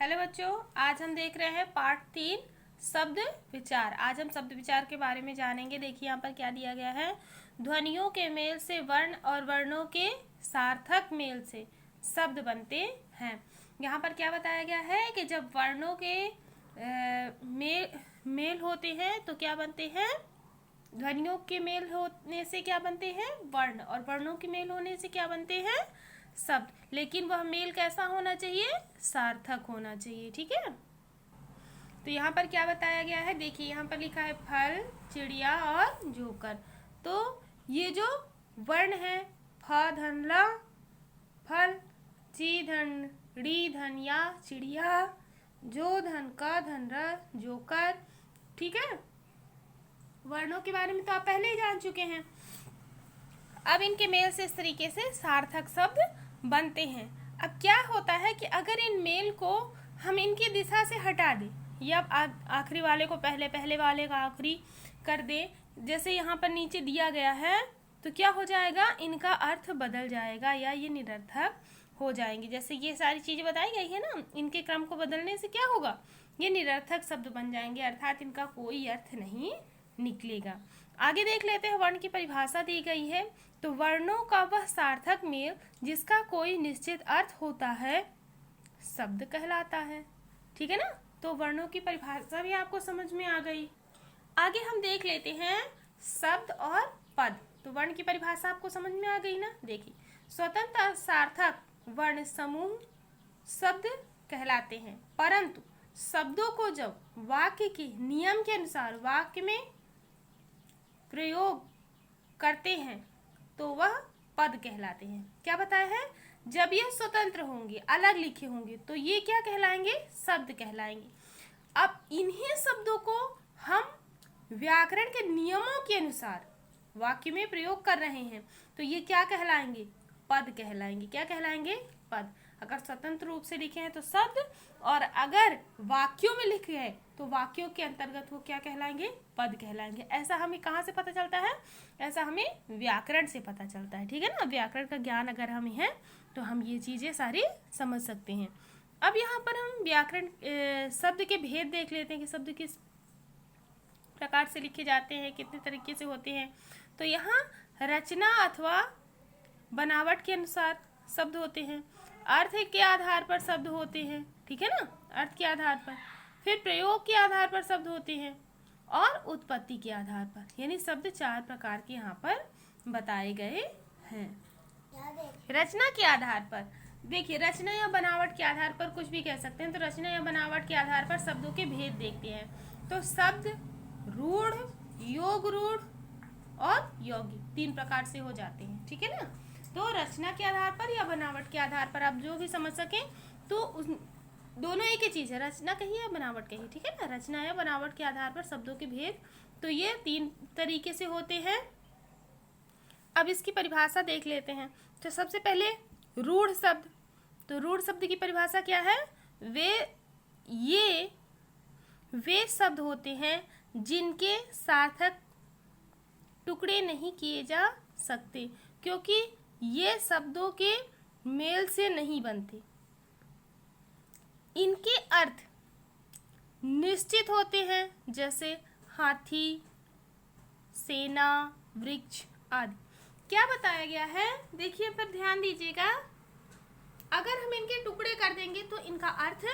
Hello बच्चों, आज हम देख रहे हैं पार्ट 3 शब्द विचार। आज हम शब्द विचार के बारे में जानेंगे। देखिए यहाँ पर क्या दिया गया है। ध्वनियों के मेल से वर्ण और वर्णों के सार्थक मेल से शब्द बनते हैं। यहाँ पर क्या बताया गया है कि जब वर्णों के मेल होते हैं तो क्या बनते हैं। ध्वनियों के मेल होने से क्या बनते हैं, वर्ण, और वर्णों के मेल होने से क्या बनते हैं, शब्द। लेकिन वह मेल कैसा होना चाहिए, सार्थक होना चाहिए। ठीक है, तो यहाँ पर क्या बताया गया है। देखिए यहाँ पर लिखा है फल, चिड़िया और जोकर। तो ये जो वर्ण है, फ धन ल फल, ची धन री धन या चिड़िया, जो धन क धन र जोकर। ठीक है, वर्णों के बारे में तो आप पहले ही जान चुके हैं। अब इनके मेल से इस तरीके से सार्थक शब्द बनते हैं। अब क्या होता है कि अगर इन मेल को हम इनकी दिशा से हटा दें, या आखिरी वाले को पहले, पहले वाले का आखिरी कर दें, जैसे यहाँ पर नीचे दिया गया है, तो क्या हो जाएगा, इनका अर्थ बदल जाएगा या ये निरर्थक हो जाएंगे। जैसे ये सारी चीजें बताई गई है ना, इनके क्रम को बदलने से क्या होगा, ये निरर्थक शब्द बन जाएंगे, अर्थात इनका कोई अर्थ नहीं निकलेगा। आगे देख लेते हैं। वर्ण की परिभाषा दी गई है। तो वर्णों का वह सार्थक मेल जिसका कोई निश्चित अर्थ होता है शब्द कहलाता है। ठीक है ना, तो वर्णों की परिभाषा भी आपको समझ में आ गई। आगे हम देख लेते हैं शब्द और पद। तो वर्ण की परिभाषा आपको समझ में आ गई ना। देखिए, स्वतंत्र सार्थक वर्ण समूह शब्द कहलाते हैं, परंतु शब्दों को जब वाक्य के नियम के अनुसार वाक्य में प्रयोग करते हैं तो वह पद कहलाते हैं। क्या बताया है, जब यह स्वतंत्र होंगे, अलग लिखे होंगे, तो ये क्या कहलाएंगे, शब्द कहलाएंगे। अब इन्हीं शब्दों को हम व्याकरण के नियमों के अनुसार वाक्य में प्रयोग कर रहे हैं, तो ये क्या कहलाएंगे, पद कहलाएंगे। क्या कहलाएंगे, पद। अगर स्वतंत्र रूप से लिखे हैं तो शब्द, और अगर वाक्यों में लिखे हैं तो वाक्यों के अंतर्गत वो क्या कहलाएंगे, पद कहलाएंगे। ऐसा हमें कहाँ से पता चलता है, ऐसा हमें व्याकरण से पता चलता है। ठीक है ना, व्याकरण का ज्ञान अगर हमें है तो हम ये चीजें सारी समझ सकते हैं। अब यहाँ पर हम व्याकरण शब्द के भेद देख लेते हैं कि शब्द किस प्रकार से लिखे जाते हैं, कितने तरीके से होते हैं। तो यहाँ रचना अथवा बनावट के अनुसार शब्द होते हैं, अर्थ के आधार पर शब्द होते हैं। ठीक है ना, अर्थ के आधार पर, फिर प्रयोग के आधार पर शब्द होते हैं, और उत्पत्ति के आधार पर। यानी शब्द 4 प्रकार के यहाँ पर बताए गए हैं। रचना के आधार पर, देखिए रचना या बनावट के आधार पर कुछ भी कह सकते हैं। तो रचना या बनावट के आधार पर शब्दों के भेद देखते हैं। तो शब्द रूढ़, योग रूढ़ और यौगिक 3 प्रकार से हो जाते हैं। ठीक है ना, तो रचना के आधार पर या बनावट के आधार पर आप जो भी समझ सकें, तो उस दोनों एक ही चीज है, रचना कहिए या बनावट कहिए। ठीक है ना, रचना या बनावट के आधार पर शब्दों के भेद, तो ये 3 तरीके से होते हैं। अब इसकी परिभाषा देख लेते हैं। तो सबसे पहले रूढ़ शब्द। तो रूढ़ शब्द की परिभाषा क्या है, वे शब्द होते हैं जिनके सार्थक टुकड़े नहीं किए जा सकते, क्योंकि ये शब्दों के मेल से नहीं बनते। इनके अर्थ निश्चित होते हैं, जैसे हाथी, सेना, वृक्ष आदि। क्या बताया गया है, देखिए पर ध्यान दीजिएगा। अगर हम इनके टुकड़े कर देंगे तो इनका अर्थ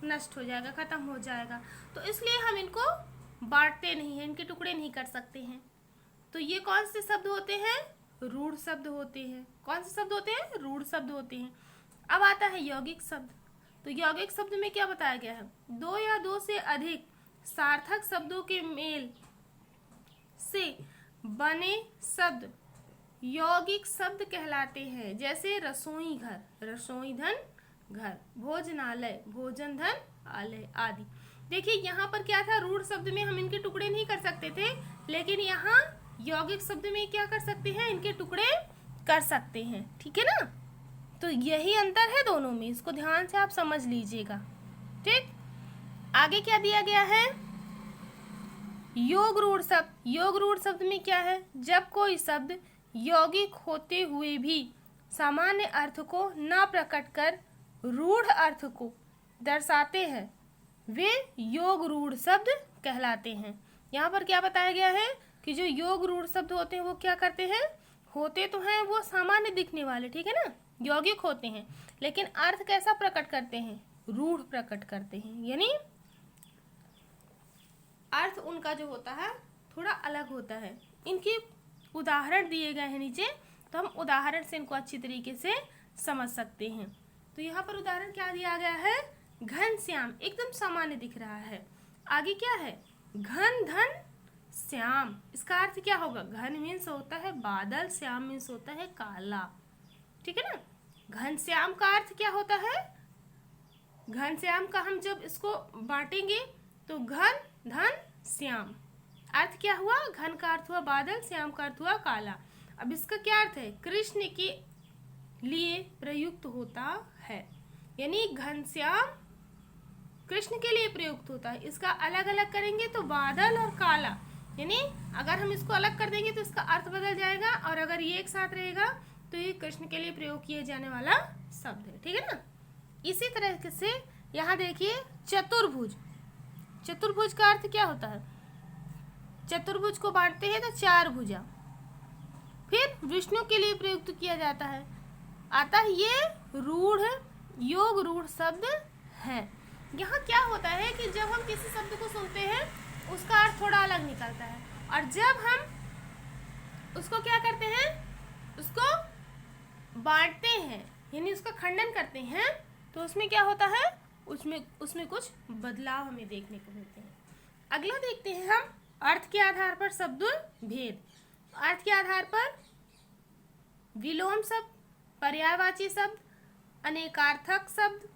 नष्ट हो जाएगा, खत्म हो जाएगा। तो इसलिए हम इनको बांटते नहीं हैं, इनके टुकड़े नहीं कर सकते हैं। तो ये कौन से शब्द होते हैं, रूढ़ शब्द होते हैं। कौन से शब्द होते हैं, रूढ़ शब्द होते हैं। अब आता है यौगिक शब्द। तो यौगिक शब्द में क्या बताया गया है, 2 या 2 से अधिक सार्थक शब्दों के मेल से बने शब्द यौगिक शब्द कहलाते हैं। जैसे रसोई घर, रसोई धन घर, भोजनालय, भोजन धन आलय आदि। देखिए यहाँ पर क्या था, रूढ़ शब्द में हम इनके टुकड़े नहीं कर सकते थे, लेकिन यहाँ यौगिक शब्द में क्या कर सकते हैं, इनके टुकड़े कर सकते हैं। ठीक है ना, तो यही अंतर है दोनों में, इसको ध्यान से आप समझ लीजिएगा। ठीक, आगे क्या दिया गया है, योग रूढ़ शब्द। योग रूढ़ शब्द में क्या है, जब कोई शब्द यौगिक होते हुए भी सामान्य अर्थ को न प्रकट कर रूढ़ अर्थ को दर्शाते हैं वे योग रूढ़ शब्द कहलाते हैं। यहाँ पर क्या बताया गया है कि जो योग रूढ़ शब्द होते हैं वो क्या करते हैं, होते तो हैं वो सामान्य दिखने वाले, ठीक है ना, यौगिक होते हैं, लेकिन अर्थ कैसा प्रकट करते हैं, रूढ़ प्रकट करते हैं, यानी अर्थ उनका जो होता है थोड़ा अलग होता है। इनके उदाहरण दिए गए हैं नीचे, तो हम उदाहरण से इनको अच्छी तरीके से समझ सकते हैं। तो यहाँ पर उदाहरण क्या दिया गया है, घनश्याम एकदम सामान्य दिख रहा है। आगे क्या है, घन धन श्याम, इसका अर्थ क्या होगा, घन मीन्स होता है बादल, श्याम मीन्स होता है काला, ठीक है ना। घनश्याम का अर्थ क्या होता है, घनश्याम का हम जब इसको बांटेंगे तो घन धन श्याम, अर्थ क्या हुआ, घन का अर्थ हुआ बादल, श्याम का अर्थ हुआ काला। अब इसका क्या अर्थ है, कृष्ण के लिए प्रयुक्त होता है, यानी घनश्याम कृष्ण के लिए प्रयुक्त होता है। इसका अलग अलग करेंगे तो बादल और काला, यानी अगर हम इसको अलग कर देंगे तो इसका अर्थ बदल जाएगा, और अगर ये एक साथ रहेगा तो ये कृष्ण के लिए प्रयोग किया जाने वाला शब्द है, ठीक है ना। इसी तरह से यहाँ देखिए चतुर्भुज, चतुर्भुज का अर्थ क्या होता है, चतुर्भुज को बांटते हैं तो चार भुजा, फिर विष्णु के लिए प्रयुक्त किया जाता है, अतः ये रूढ़ योग रूढ़ शब्द है। यहाँ क्या होता है कि जब हम किसी शब्द को सुनते हैं उसका अर्थ थोड़ा अलग निकलता है, और जब हम उसको क्या करते हैं, उसको बांटते हैं यानी उसका खंडन करते हैं, तो उसमें क्या होता है, उसमें कुछ बदलाव हमें देखने को मिलते हैं। अगला देखते हैं हम अर्थ के आधार पर शब्द भेद। अर्थ के आधार पर विलोम शब्द, पर्यायवाची शब्द, अनेकार्थक शब्द,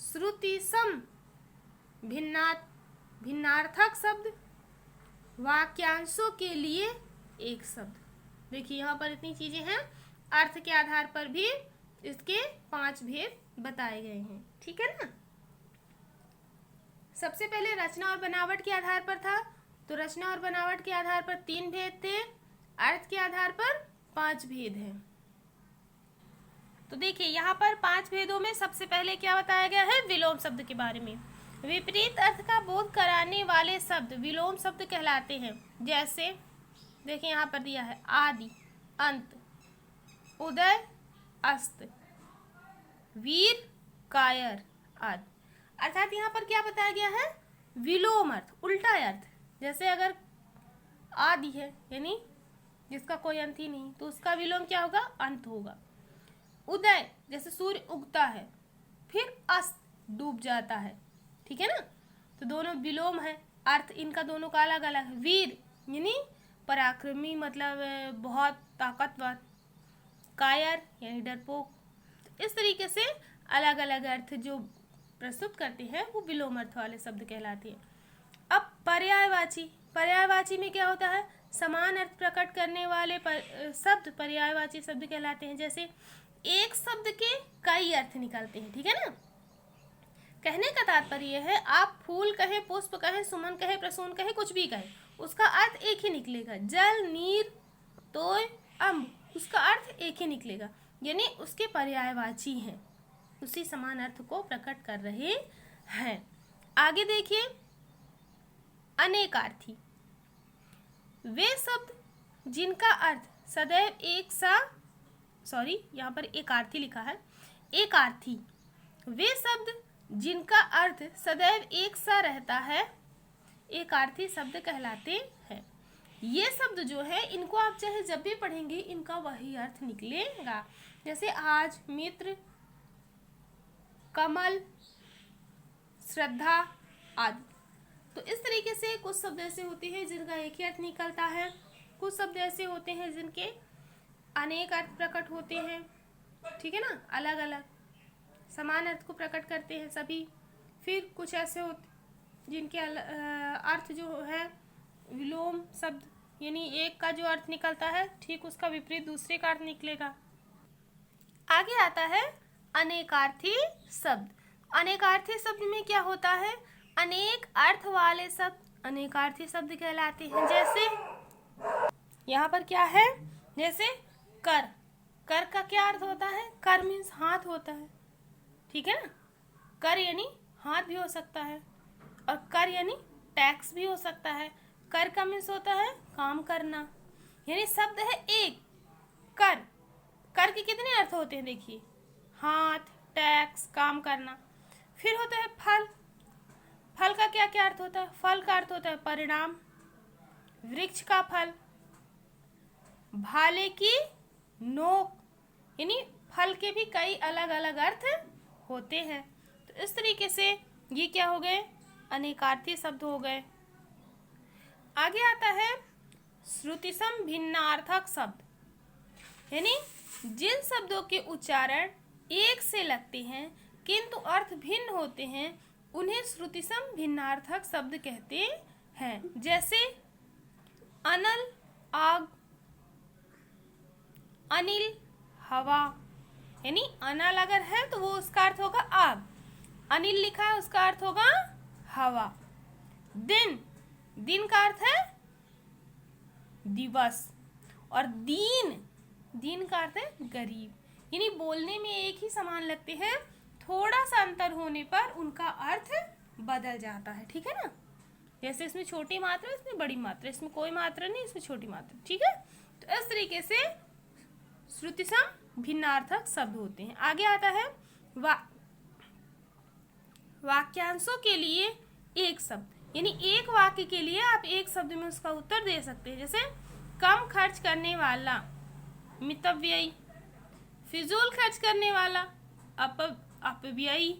श्रुति सम भिन्नार्थक शब्द, वाक्यांशों के लिए एक शब्द। देखिए यहाँ पर इतनी चीजें हैं, अर्थ के आधार पर भी इसके 5 भेद बताए गए हैं, ठीक है ना। सबसे पहले रचना और बनावट के आधार पर था, तो रचना और बनावट के आधार पर 3 भेद थे, अर्थ के आधार पर 5 भेद हैं। तो देखिए यहाँ पर 5 भेदों में सबसे पहले क्या बताया गया है, विलोम शब्द के बारे में। विपरीत अर्थ का बोध कराने वाले शब्द विलोम शब्द कहलाते हैं। जैसे देखिए यहाँ पर दिया है आदि, अंत, उदय, अस्त, वीर, कायर आदि। अर्थात यहाँ पर क्या बताया गया है, विलोम अर्थ, उल्टा अर्थ। जैसे अगर आदि है यानी जिसका कोई अंत ही नहीं, तो उसका विलोम क्या होगा, अंत होगा। उदय जैसे सूर्य उगता है, फिर अस्त डूब जाता है, ठीक है ना, तो दोनों विलोम है, अर्थ इनका दोनों का अलग अलग है। वीर यानी पराक्रमी मतलब बहुत ताकतवर, कायर यानी डरपोक। तो इस तरीके से अलग अलग अर्थ जो प्रस्तुत करते हैं वो विलोम अर्थ वाले शब्द कहलाते हैं। अब पर्यायवाची, पर्यायवाची में क्या होता है, समान अर्थ प्रकट करने वाले शब्द पर्यायवाची शब्द कहलाते हैं। जैसे एक शब्द के कई अर्थ निकलते हैं, ठीक है ना। कहने का तात्पर्य यह है, आप फूल कहे, पुष्प कहे, सुमन कहे, प्रसून कहे, कुछ भी कहे, उसका अर्थ एक ही निकलेगा। जल, नीर, तोय, अम्ब, उसका अर्थ एक ही निकलेगा, यानी उसके पर्यायवाची हैं, उसी समान अर्थ को प्रकट कर रहे हैं। आगे देखिए अनेकार्थी, वे शब्द जिनका अर्थ सदैव एक सा, सॉरी यहाँ पर एकार्थी लिखा है, एकार्थी, वे शब्द जिनका अर्थ सदैव एक सा रहता है, एकार्थी शब्द कहलाते हैं। ये शब्द जो है इनको आप चाहे जब भी पढ़ेंगे इनका वही अर्थ निकलेगा। जैसे आज, मित्र, कमल, श्रद्धा आदि। तो इस तरीके से कुछ शब्द ऐसे होते हैं जिनका एक ही अर्थ निकलता है, कुछ शब्द ऐसे होते हैं जिनके अनेक अर्थ प्रकट होते हैं, ठीक है ना, अलग अलग समान अर्थ को प्रकट करते हैं सभी। फिर कुछ ऐसे होते जिनके अर्थ जो है विलोम शब्द, यानी एक का जो अर्थ निकलता है ठीक उसका विपरीत दूसरे का अर्थ निकलेगा। आगे आता है अनेकार्थी शब्द। अनेकार्थी शब्द में क्या होता है, अनेक अर्थ वाले शब्द अनेकार्थी शब्द कहलाते हैं। जैसे यहाँ पर क्या है, जैसे कर, कर का क्या अर्थ होता है, कर मीन्स हाथ होता है, ठीक है ना, कर यानी हाथ भी हो सकता है, और कर यानी टैक्स भी हो सकता है। कर का मीन्स होता है काम करना, यानी शब्द है एक कर। कर के कितने अर्थ होते हैं देखिए, हाथ, टैक्स, काम करना। फिर होता है फल। फल का क्या क्या अर्थ होता है? फल का अर्थ होता है परिणाम, वृक्ष का फल, भाले की नोक, यानी फल के भी कई अलग अलग अर्थ होते हैं। तो इस तरीके से ये क्या हो गए? अनेकार्थी शब्द हो गए। आगे आता है श्रुतिसम भिन्नार्थक शब्द, यानी जिन शब्दों के उच्चारण एक से लगते हैं किंतु अर्थ भिन्न होते हैं उन्हें श्रुतिसम भिन्नार्थक शब्द कहते हैं। जैसे अनल आग, अनिल हवा, यानी अनल अगर है तो वो उसका अर्थ होगा आग, अनिल लिखा है उसका अर्थ होगा हवा। दिन, दिन का अर्थ है दिवस, और दीन, दीन का अर्थ है गरीब। यानी बोलने में एक ही समान लगते हैं, थोड़ा सा अंतर होने पर उनका अर्थ बदल जाता है। ठीक है ना, जैसे इसमें छोटी मात्रा, इसमें बड़ी मात्रा, इसमें कोई मात्रा नहीं, इसमें छोटी मात्रा। ठीक है, तो इस तरीके से श्रुतिसम भिन्नार्थक शब्द होते हैं। आगे आता है वाक्यांशों के लिए एक शब्द, यानी एक वाक्य के लिए आप एक शब्द में उसका उत्तर दे सकते हैं। जैसे कम खर्च करने वाला मितव्ययी, फिजूल खर्च करने वाला अपव्ययी,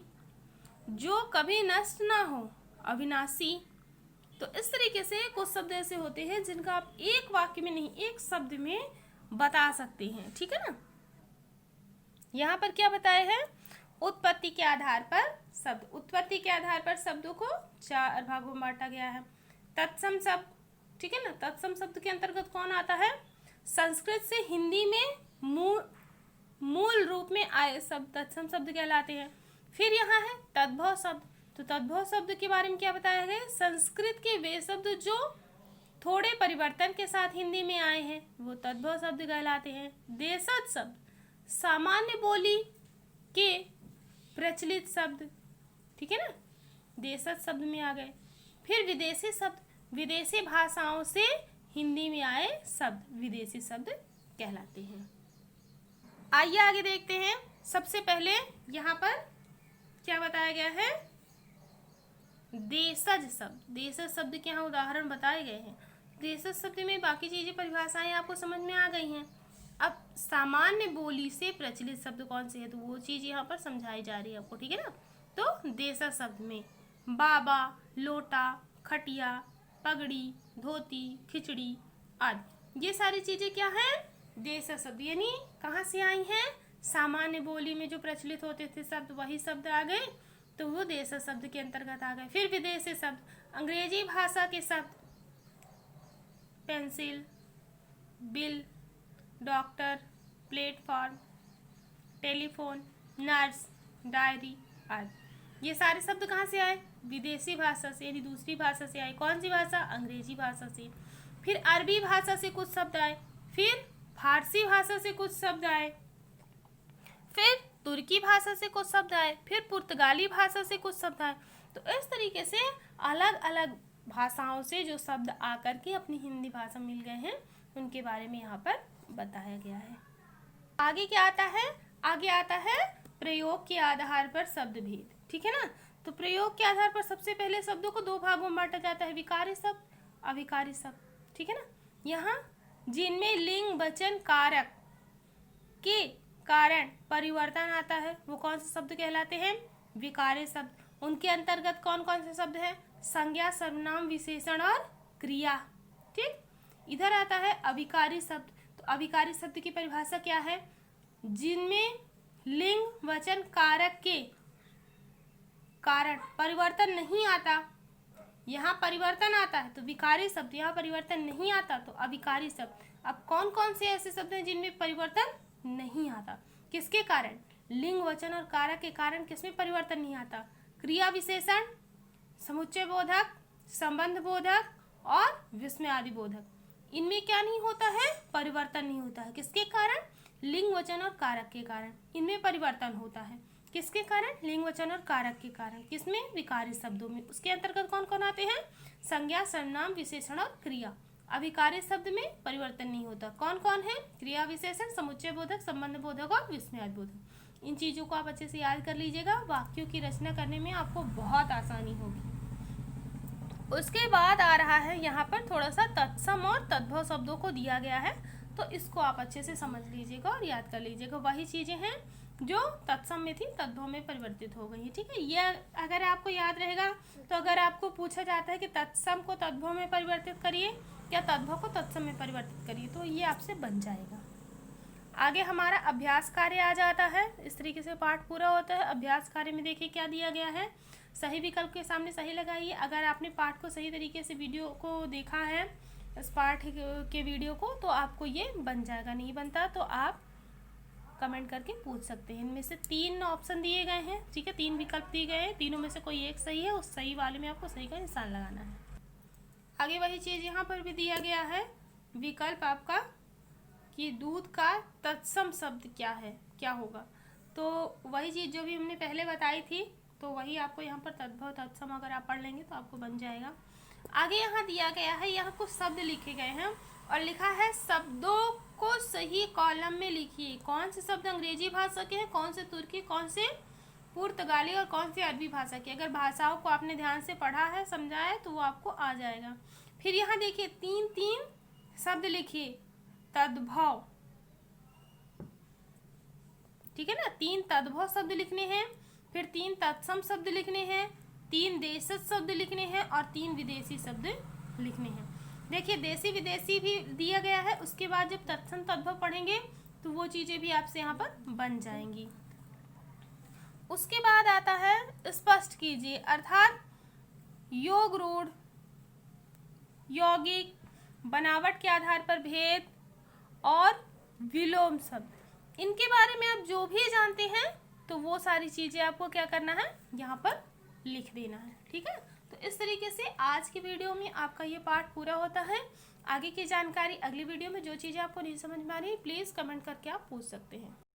जो कभी नष्ट ना हो अविनाशी। तो इस तरीके से कुछ शब्द ऐसे होते हैं जिनका आप एक वाक्य में नहीं, एक शब्द में बता सकते हैं। ठीक है ना, यहाँ पर क्या बताया है? उत्पत्ति के आधार पर शब्द, उत्पत्ति के आधार पर शब्दों को 4 भागों में बांटा गया है। तत्सम शब्द, ठीक है ना, तत्सम शब्द के अंतर्गत कौन आता है? संस्कृत से हिंदी में मूल रूप में आए शब्द तत्सम शब्द कहलाते हैं। फिर यहाँ है तद्भव शब्द, तो तद्भव शब्द के बारे में क्या बताया गया? संस्कृत के वे शब्द जो थोड़े परिवर्तन के साथ हिंदी में आए हैं वो तद्भव शब्द कहलाते हैं। देशज शब्द, सामान्य बोली के प्रचलित शब्द, ठीक है ना, देशज शब्द में आ गए। फिर विदेशी शब्द, विदेशी भाषाओं से हिंदी में आए शब्द विदेशी शब्द कहलाते हैं। आइए आगे देखते हैं। सबसे पहले यहाँ पर क्या बताया गया है? देशज शब्द, देशज शब्द के यहाँ उदाहरण बताए गए हैं। देशज शब्द में बाकी चीजें परिभाषाएं आपको समझ में आ गई हैं। अब सामान्य बोली से प्रचलित शब्द कौन से है तो वो चीज यहाँ पर समझाई जा रही है आपको। ठीक है ना, तो देशज शब्द में बाबा, लोटा, खटिया, पगड़ी, धोती, खिचड़ी आदि, ये सारी चीजें क्या है? देशज शब्द, यानी कहाँ से आई हैं? सामान्य बोली में जो प्रचलित होते थे शब्द वही शब्द आ गए, तो वो देशज शब्द के अंतर्गत आ गए। फिर विदेशी शब्द, अंग्रेजी भाषा के शब्द, pencil, bill, doctor, platform, telephone, nurse, diary आदि, ये सारे शब्द कहाँ से आए? विदेशी भाषा से, यानी दूसरी भाषा से आए। कौन सी भाषा? अंग्रेजी भाषा से। फिर अरबी भाषा से कुछ शब्द आए, फिर फारसी भाषा से कुछ शब्द आए, फिर तुर्की भाषा से कुछ शब्द आए, फिर पुर्तगाली भाषा से कुछ शब्द आए। तो इस तरीके से अलग अलग भाषाओं से जो शब्द आकर के अपनी हिंदी भाषा मिल गए हैं उनके बारे में यहाँ पर बताया गया है। आगे क्या आता है? आगे आता है प्रयोग के आधार पर शब्द भेद। ठीक है ना, तो प्रयोग के आधार पर सबसे पहले शब्दों को 2 भागों में बांटा जाता है, विकारी शब्द, अविकारी शब्द। ठीक है ना, यहाँ जिनमें लिंग वचन कारक के कारण परिवर्तन आता है वो कौन से शब्द कहलाते हैं? विकारी शब्द। उनके अंतर्गत कौन कौन से शब्द हैं? संज्ञा, सर्वनाम, विशेषण और क्रिया। ठीक, इधर आता है अविकारी शब्द। तो अविकारी शब्द की परिभाषा क्या है? जिनमें लिंग वचन कारक के कारण परिवर्तन नहीं आता, यहाँ परिवर्तन आता है तो विकारी शब्द, यहाँ परिवर्तन नहीं आता तो अविकारी शब्द। अब कौन कौन से ऐसे शब्द हैं जिनमें परिवर्तन नहीं आता? किसके कारण? लिंग वचन और कारक के कारण किसमें परिवर्तन नहीं आता? क्रिया विशेषण, समुच्चय बोधक, संबंध बोधक और विस्मय आदि बोधक, इनमें क्या नहीं होता है? परिवर्तन नहीं होता है। किसके कारण? लिंग वचन और कारक के कारण इनमें परिवर्तन होता है। किसके कारण? लिंग, वचन और कारक के कारण। किसमें? विकारी शब्दों में। उसके अंतर्गत कौन कौन आते हैं? संज्ञा, सर्वनाम, विशेषण और क्रिया। अविकारी शब्द में परिवर्तन नहीं होता। कौन कौन है? क्रिया विशेषण, समुच्चय बोधक, संबंध बोधक और विस्मयार्थ बोधक। इन चीजों को आप अच्छे से याद कर लीजिएगा, वाक्यों की रचना करने में आपको बहुत आसानी होगी। उसके बाद आ रहा है यहाँ पर थोड़ा सा तत्सम और तद्भव शब्दों को दिया गया है, तो इसको आप अच्छे से समझ लीजिएगा और याद कर लीजिएगा। वही चीजें हैं जो तत्सम में थी तद्भव में परिवर्तित हो गई। ठीक है, ये अगर आपको याद रहेगा तो अगर आपको पूछा जाता है कि तत्सम को तद्भव में परिवर्तित करिए या तद्भव को तत्सम में परिवर्तित करिए, तो ये आपसे बन जाएगा। आगे हमारा अभ्यास कार्य आ जाता है। इस तरीके से पाठ पूरा होता है। अभ्यास कार्य में देखिए क्या दिया गया है। सही विकल्प के सामने सही लगाइए। अगर आपने पाठ को सही तरीके से वीडियो को देखा है, इस पाठ के वीडियो को, तो आपको ये बन जाएगा। नहीं बनता तो आप कमेंट करके पूछ सकते हैं। इनमें से 3 ऑप्शन दिए गए हैं। ठीक है, 3 विकल्प दिए गए हैं, तीनों में से कोई एक सही है। उस सही वाले में आपको सही का निशान लगाना है। आगे वही चीज यहाँ पर भी दिया गया है विकल्प आपका कि दूध का तत्सम शब्द क्या है, क्या होगा। तो वही चीज जो भी हमने पहले बताई थी, तो वही आपको यहाँ पर तद्भव तत्सम अगर आप पढ़ लेंगे तो आपको बन जाएगा। आगे यहाँ दिया गया है, यहाँ कुछ शब्द लिखे गए हैं और लिखा है शब्दों को सही कॉलम में लिखिए। कौन से शब्द अंग्रेजी भाषा के हैं, कौन से तुर्की, कौन से पुर्तगाली और कौन से अरबी भाषा के। अगर भाषाओं को आपने ध्यान से पढ़ा है, समझा है, तो वो आपको आ जाएगा। फिर यहाँ देखिए 3 शब्द लिखिए तद्भव। ठीक है ना, 3 तद्भव शब्द लिखने हैं, फिर 3 तत्सम शब्द लिखने हैं, 3 देशज शब्द लिखने हैं और 3 विदेशी शब्द लिखने हैं। देखिए देशी विदेशी भी दिया गया है। उसके बाद जब तत्सम तद्भव पढ़ेंगे तो वो चीजें भी आपसे यहाँ पर बन जाएंगी। उसके बाद आता है स्पष्ट कीजिए, अर्थात योग रूढ़, यौगिक, बनावट के आधार पर भेद और विलोम शब्द। इनके बारे में आप जो भी जानते हैं तो वो सारी चीजें आपको क्या करना है, यहाँ पर लिख देना है। ठीक है, तो इस तरीके से आज की वीडियो में आपका ये पाठ पूरा होता है। आगे की जानकारी अगली वीडियो में, जो चीजें आपको नहीं समझ में आ रही प्लीज कमेंट करके आप पूछ सकते हैं।